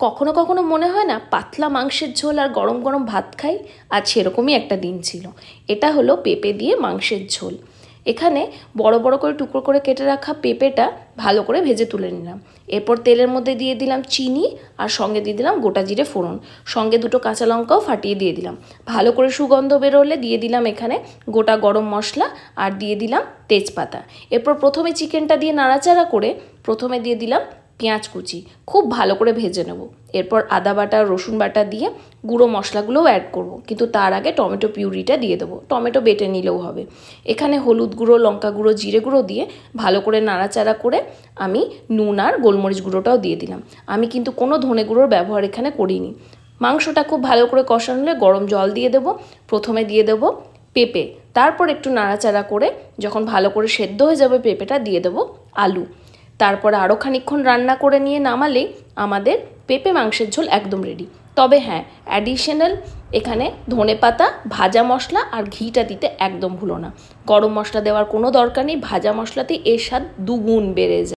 কখনো কখনো মনে হয় না পাতলা মাংসের ঝোল আর গরম গরম ভাত খাই। আজ সেরকমই একটা দিন ছিল। এটা হলো পেঁপে দিয়ে মাংসের ঝোল। এখানে বড় বড় করে টুকরো করে কেটে রাখা পেঁপেটা ভালো করে ভেজে তুলে নিলাম। এরপর তেলের মধ্যে দিয়ে দিলাম চিনি আর সঙ্গে দিয়ে দিলাম গোটা জিরে ফোড়ন, সঙ্গে দুটো কাঁচা লঙ্কাও ফাটিয়ে দিয়ে দিলাম। ভালো করে সুগন্ধ বেরোলে দিয়ে দিলাম এখানে গোটা গরম মশলা আর দিয়ে দিলাম তেজপাতা। এরপর প্রথমে চিকেনটা দিয়ে নাড়াচাড়া করে প্রথমে দিয়ে দিলাম পেঁয়াজ কুচি, খুব ভালো করে ভেজে নেব। এরপর আদা বাটা রসুন বাটা দিয়ে গুঁড়ো মশলাগুলোও অ্যাড করব, কিন্তু তার আগে টমেটো পিউরিটা দিয়ে দেবো। টমেটো বেটে নিলেও হবে। এখানে হলুদ গুঁড়ো, লঙ্কা গুঁড়ো, জিরে গুঁড়ো দিয়ে ভালো করে নাড়াচাড়া করে আমি নুন আর গোলমরিচ গুঁড়োটাও দিয়ে দিলাম। আমি কিন্তু কোনো ধনে গুঁড়োর ব্যবহার এখানে করিনি। মাংসটা খুব ভালো করে কষানো হলে গরম জল দিয়ে দেবো। প্রথমে দিয়ে দেবো পেঁপে, তারপর একটু নাড়াচাড়া করে যখন ভালো করে সেদ্ধ হয়ে যাবে পেঁপেটা দিয়ে দেবো আলু। তারপরে আরও খানিকক্ষণ রান্না করে নিয়ে নামালেই আমাদের পেঁপে মাংসের ঝোল একদম রেডি। তবে হ্যাঁ, অ্যাডিশনাল এখানে ধনেপাতা, ভাজা মশলা আর ঘিটা দিতে একদম ভুলো না। গরম মশলা দেওয়ার কোনো দরকার নেই, ভাজা মশলাতেই এর স্বাদ দুগুণ বেড়ে যায়।